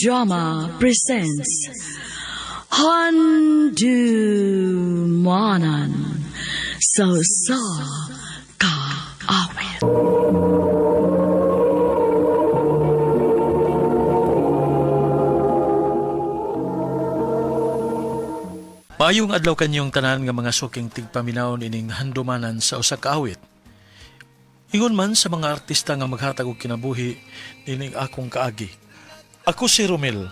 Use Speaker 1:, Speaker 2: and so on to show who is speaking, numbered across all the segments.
Speaker 1: Drama presents Handumanan So Ka Awit.
Speaker 2: Maayong adlaw kanyong tanan nga mga suking tigpaminaw ining handumanan sa usa ka awit. Ingon man sa mga artista nga maghatag og kinabuhi ining akong kaagi. Ako si Romel.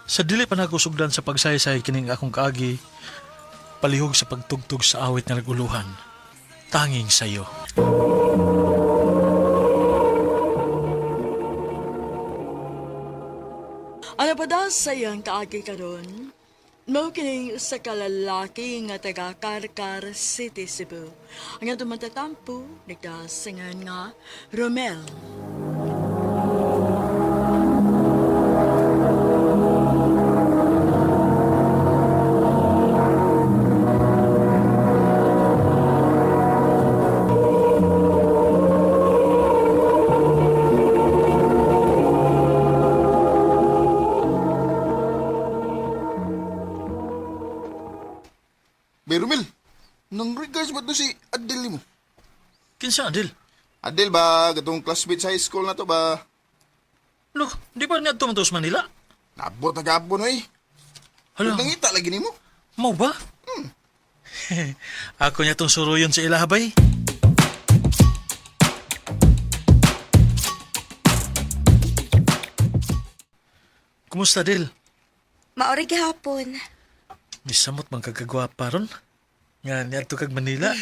Speaker 2: Sa dili pa nagusugdan sa pagsaysay kining akong kaagi, palihog sa pagtugtog sa awit nga naguluhan. Tanging sayo.
Speaker 1: Ano pa daw sayang kaagi karon? Mao kining usa ka lalaki nga taga Karkar City, Cebu. Ang atong matatampo nagdasingan nga Romel.
Speaker 3: Bay Romel, nang regards ba to si Adel mo?
Speaker 2: Kinsa Adil?
Speaker 3: Adel ba, gatong classmate sa high school na to ba?
Speaker 2: Lo, di ba niya tumatos Manila?
Speaker 3: Nabot na gapon eh.
Speaker 2: Hala,
Speaker 3: Nangita lagi ni mo.
Speaker 2: mau ba? Ako niya tong suruyon sa ilahabay. Kumusta, Dil?
Speaker 4: Maori gihapon.
Speaker 2: Misamot man kagagwapa ron. Nga niya kag Manila.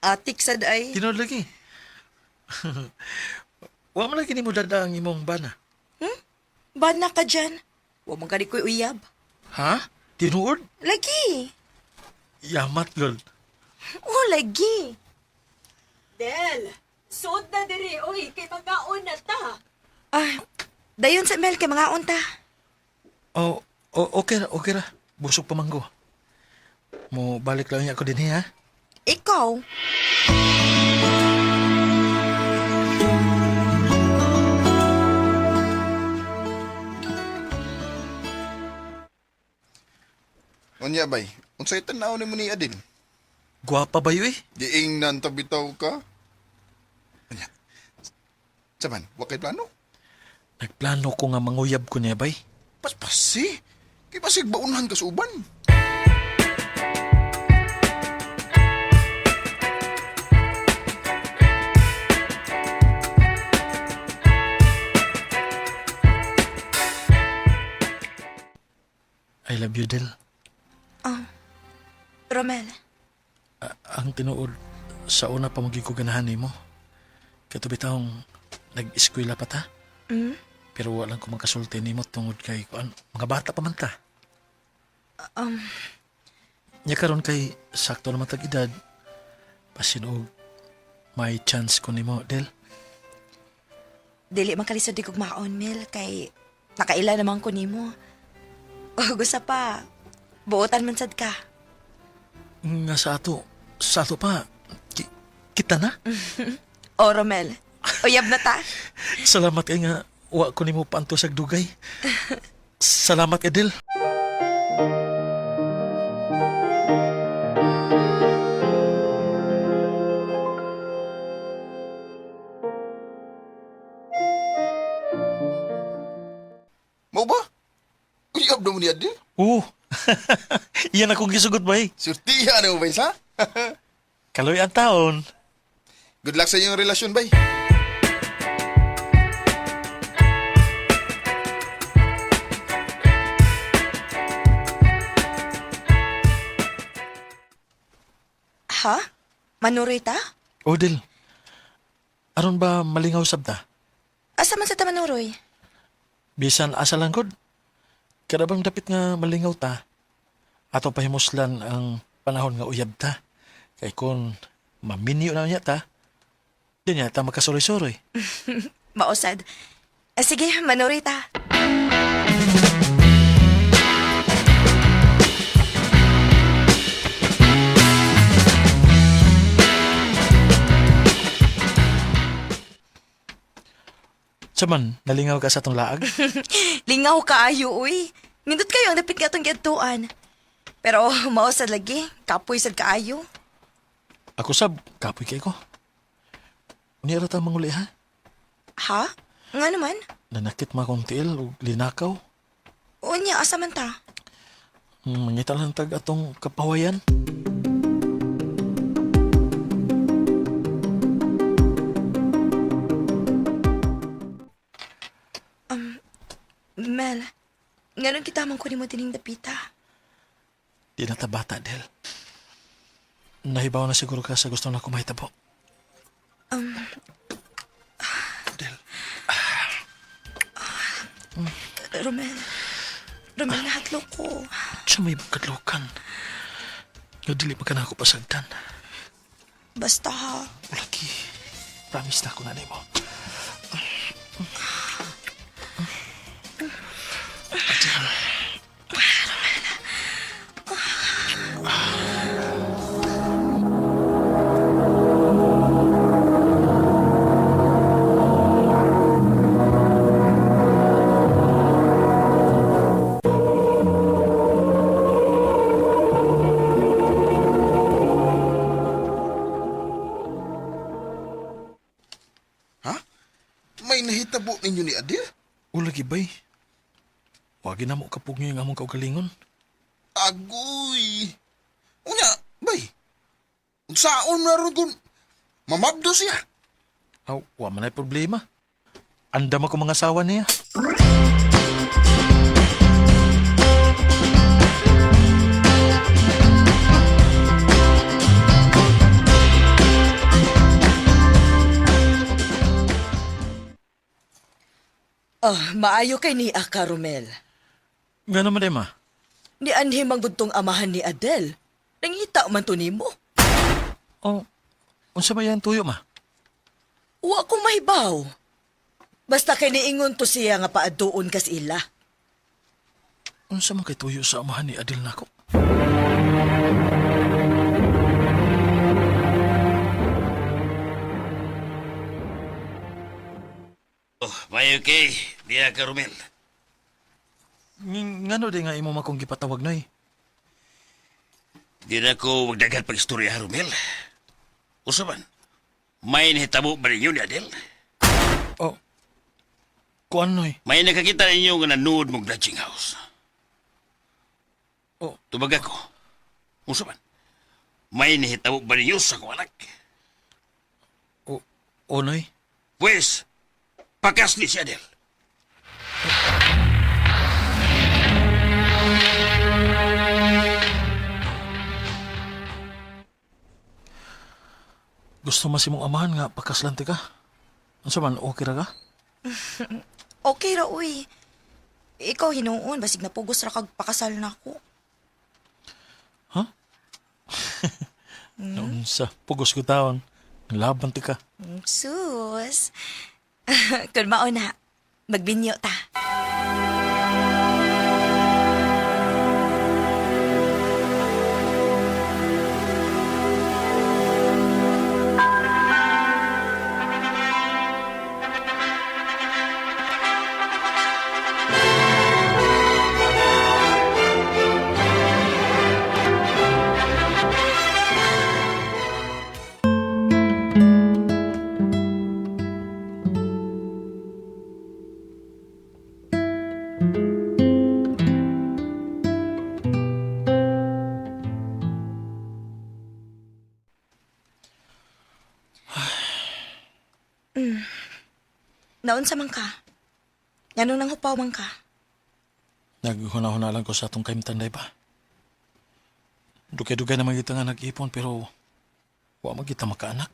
Speaker 4: Atik sad ay.
Speaker 2: Tinod lagi. Wa man lagi ni mo dada ang imong bana.
Speaker 4: Bad na ka dyan. Huwag mong gani ko'y uyab.
Speaker 2: Ha? Tinuod?
Speaker 4: Lagi.
Speaker 2: Yamat, lol.
Speaker 4: Oh, lagi.
Speaker 5: Del, suot na diri, oy, kay magaon na ta.
Speaker 4: Ah, dayon sa Mel kay mga unta.
Speaker 2: Oh, okay ra. Busog pa manggo. Mo balik lang niya ako din ha.
Speaker 4: Ikaw?
Speaker 3: Unya bay, unsay tanaw ni mo ni Adel?
Speaker 2: Gwapa ba yun eh?
Speaker 3: Diing nan tabitaw ka? Unya, saman, wakay plano?
Speaker 2: Nagplano ko nga manguyab ko niya bay.
Speaker 3: Paspasi, kay pasig baunahan ka sa uban.
Speaker 2: I love you, Del.
Speaker 4: Romel,
Speaker 2: Ang tinuod sa una pa ko ganahan mo. Katubitahong nag-eskwela pa ta. Pero walang ko magkasulti ni mo tungod kay kuan. Mga bata pa man ta. Nya karon kay sakto naman tag edad. Pasinog may chance ko nimo, Del.
Speaker 4: dili man kalisod di kog maon, Mel, kay nakaila naman ko nimo. O gusto pa, buotan man sad ka.
Speaker 2: Nga sa ato pa. Kita na.
Speaker 4: O, Romel, uyab na ta.
Speaker 2: Salamat kay nga wa ko nimo paanto sa dugay. Salamat, Edel.
Speaker 3: Mau ba? Uyab na mo ni Adel?
Speaker 2: Iyan akong gisugot ba eh.
Speaker 3: Surtiya na mo bay sa?
Speaker 2: Kaloy ang taon.
Speaker 3: Good luck sa iyong relasyon bay.
Speaker 4: Ha? Manuroy ta?
Speaker 2: Odel, aron ba malingaw sabta?
Speaker 4: Asa man sa ta manuroy?
Speaker 2: Bisan asa lang gud. Kada bang dapit nga malingaw ta, ato pahimuslan ang panahon nga uyab ta. Kay kun maminyo na niya ta, di niya ta makasuroy-suroy.
Speaker 4: Maosad. Sige, manuroy ta.
Speaker 2: Saman, nalingaw ka sa atong laag?
Speaker 4: Lingaw kaayo, uy. Nindot kayo ang dapit nga itong gintuan. Pero mausad lagi, kapoy sad kaayo.
Speaker 2: Ako sab, kapoy kay ko. Unira ta manguli ha?
Speaker 4: Ha? Nga naman?
Speaker 2: Nanakit ma kong tiil o linakaw.
Speaker 4: Unya, asa man ta?
Speaker 2: Mangita lang tag atong kapawayan.
Speaker 4: Mel, nga nung kita man kunin mo tining dapita.
Speaker 2: Di na ta bata, Del. Nahibaw na siguro ka sa gusto na kumahitabo. Del.
Speaker 4: Romel, nahatlo ko.
Speaker 2: Siya may kadlukan. Nga dili pa ka na ako pasagdan.
Speaker 4: Basta ha.
Speaker 2: Lagi. Promise na ako na mo.
Speaker 3: Ha? May nahitabo ninyo ni Adel?
Speaker 2: Ulagi bay. Wagi na mo kapug niyo yung among kaugalingon.
Speaker 3: Agoy! Unya, bay. Saan na ron kung mamabdo siya?
Speaker 2: Aw, wa man ay problema. Andam ako mga asawa niya.
Speaker 6: Maayo kay ni Aka, Romel.
Speaker 2: Nga naman ma.
Speaker 6: Ni anhi manggudtong amahan ni Adel. Nangita man to nimo.
Speaker 2: Oh, unsa ba yan tuyo ma?
Speaker 6: Wa ko mahibaw. Basta kay niingon to siya nga paaduon kas ila.
Speaker 2: Unsa man kay tuyo sa amahan ni Adil nako?
Speaker 7: Oh, may okay. Diya ka, Romel.
Speaker 2: Ngano di nga imo makong gipatawag na eh.
Speaker 7: Di na ko magdagat pag-istorya, Romel. Usaban, may nahitabo ba ninyo ni Adel?
Speaker 2: Oh, kuan noy.
Speaker 7: May nakakita ninyo nga nanood mong lodging house.
Speaker 2: Oh,
Speaker 7: Tubag ako. Usaban, may nahitabo ba ninyo sa kong anak?
Speaker 2: o noy.
Speaker 7: Pues, pakasli si Adel.
Speaker 2: Gusto mas imong amahan nga pakaslante ka. Unsa man okay ra ka?
Speaker 4: Okay ra, uy. Ikaw hinuon, basig na pugos ra kag pakasal na ako.
Speaker 2: Unsa pugos ko taon. Laban ti ka.
Speaker 4: Sus. Kung mauna, magbinyo ta. Naunsa man ka? Yanong nang hupaw man ka?
Speaker 2: Naghuna-huna lang ko sa atong kaimtanday ba? Dugay-dugay naman kita nga nag-ipon pero wa man kita makaanak.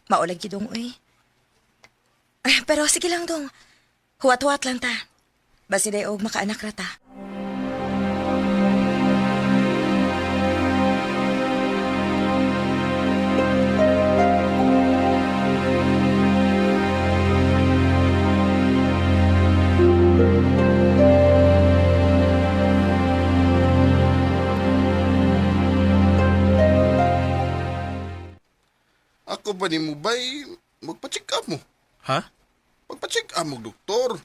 Speaker 4: Maulag gidong, uy. Pero sige lang dong. Huwat-huwat lang ta. Basi day og makaanak ra ta.
Speaker 3: Ako ba ni mo bay? Magpa-check up mo.
Speaker 2: Ha?
Speaker 3: Pagpa-check mo, doktor.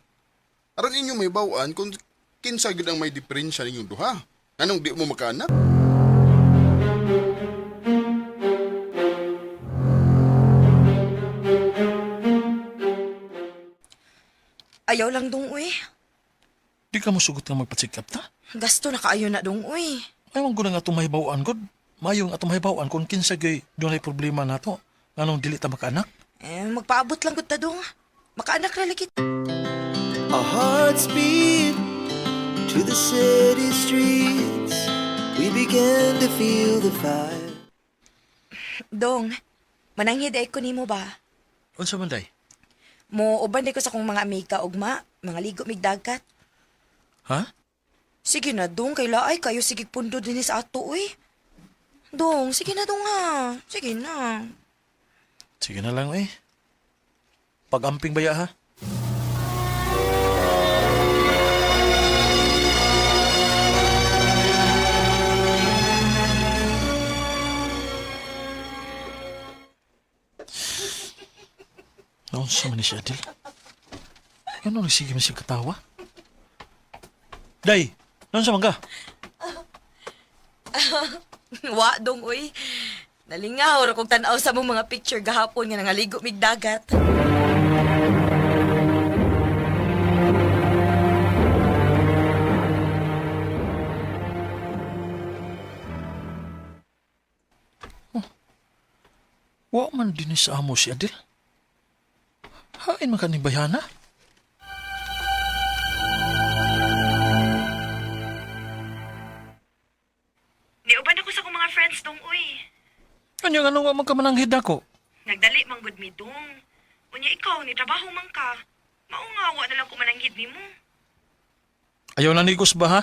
Speaker 3: Aron inyo may bawaan kung kinsa gid ang may diferensya ninyong duha. Anong di mo makaanak?
Speaker 4: Ayaw lang dong, uy.
Speaker 2: Di ka mo sugot nga magpa-check up ta?
Speaker 4: Gasto na kaayo na dong, uy.
Speaker 2: Ayaw ko na nga itong mahibawaan, God. Mayong atong mahibawaan kung kinsa gay doon ay problema na to. Anong dili ta makaanak?
Speaker 4: Magpaabot lang gud ta dong. Makaanak na lagi.
Speaker 8: Our hearts beat to the city streets. We began to feel the fire.
Speaker 4: Dong, mananghid ay ko nimo ba?
Speaker 2: Unsa man day?
Speaker 4: Mo uban di ko sa kong mga amiga ugma, mga ligo mig dagat.
Speaker 2: Ha?
Speaker 4: Sige na dong, kay laay kayo sige pundo din sa ato uy. Dong, sige na dong ha. Sige na.
Speaker 2: Sige na lang eh. Pag-amping baya ha? Noon sa man ni si Adil? Ano nagsige man siya katawa? Day! Noon sa man ka?
Speaker 4: Wa dong uy. Nalingaw ra kog tan-aw sa mong mga picture gahapon nga nangaligo mig dagat.
Speaker 2: Wa man din sa amo si Adil. Hain man ka ni Bayana?
Speaker 4: Niuban ako sa kong mga friends dong uy.
Speaker 2: Kanya nga nung magkamananghid ako.
Speaker 4: Nagdali man gud mi dong. Unya ikaw ni trabaho man ka. Maungawa na lang ko mananghid nimo.
Speaker 2: Ayaw na nigos ba ha?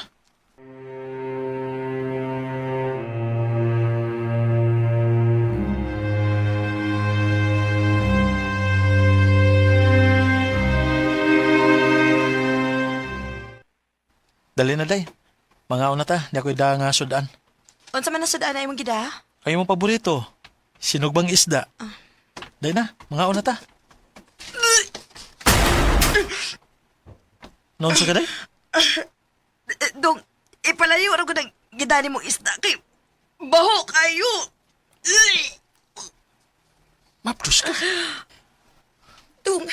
Speaker 2: Dali na day. Mga una ta, di ako ida nga sudan.
Speaker 4: Unsa man nasudaan ay mong gida?
Speaker 2: Ay mong paborito, sinugbang isda. Day na, mga una ta. Noon sa ka day?
Speaker 4: Dong, ipalayo ra ko ng gidani mong isda kay baho kayo.
Speaker 2: Mapdos ka.
Speaker 4: Dong,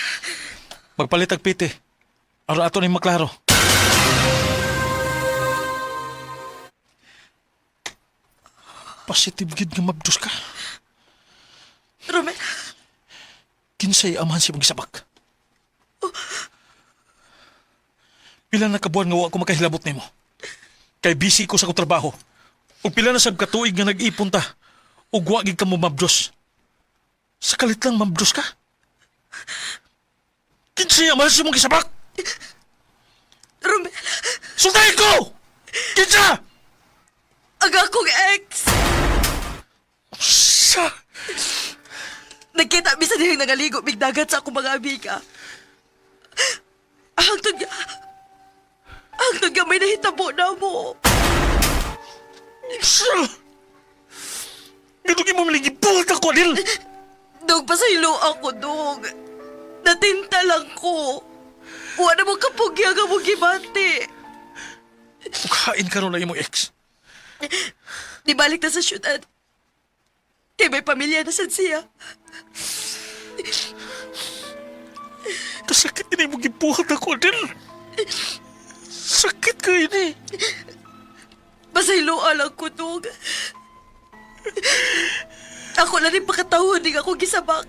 Speaker 2: Magpalit ag piti. Ara ato ni maklaro. Positive gid nga mabdos ka.
Speaker 4: Romel,
Speaker 2: Kinsay amahan si magisabak. Pila na kabuan nga wa ko makahilabot nimo. Kay busy ko sa kong trabaho. O pila na sab katuig nga nag-ipon ta. O wa gid ka mo mabdos. Sa kalit lang mabdos ka. Kinsay amahan si magisabak.
Speaker 4: Romel,
Speaker 2: Sultahin ko! Kinsa!
Speaker 4: ang akong ex.
Speaker 2: Sa...
Speaker 4: Nagkita bisan diyang nangaligo mig dagat sa akong mga amiga. Hangtod nga may nahitabo na mo.
Speaker 2: Sa... Ganun mo maligipot ako, Adil!
Speaker 4: Dog, pasaylo ako, dog. Natinta lang ko. Wala mo kapugya nga mo gibati.
Speaker 2: Kain ka ron na imong ex.
Speaker 4: Di balik na sa syudad. Kay may pamilya na sad siya.
Speaker 2: Kasakit din imong gibuhat ako, Adil. Sakit ka ini.
Speaker 4: Pasaylo lang ko, dog. Ako na rin pakatawon din ako gisabak.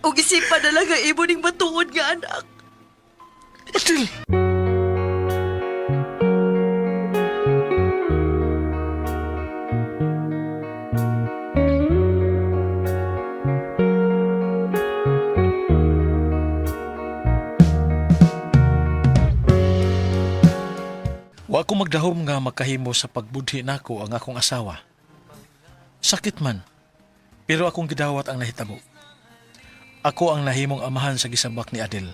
Speaker 4: O gisipan na lang ang imo ning matuod nga anak.
Speaker 2: Adil! Wa ko magdahom nga makahimo sa pagbudhi nako ang akong asawa. Sakit man, pero akong gidawat ang nahitabo. Ako ang nahimong amahan sa gisabak ni Adel.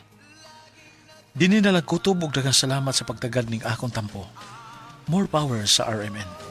Speaker 2: Dini na lang kutob og daghang salamat sa pagtagad ning akong tampo. More power sa RMN.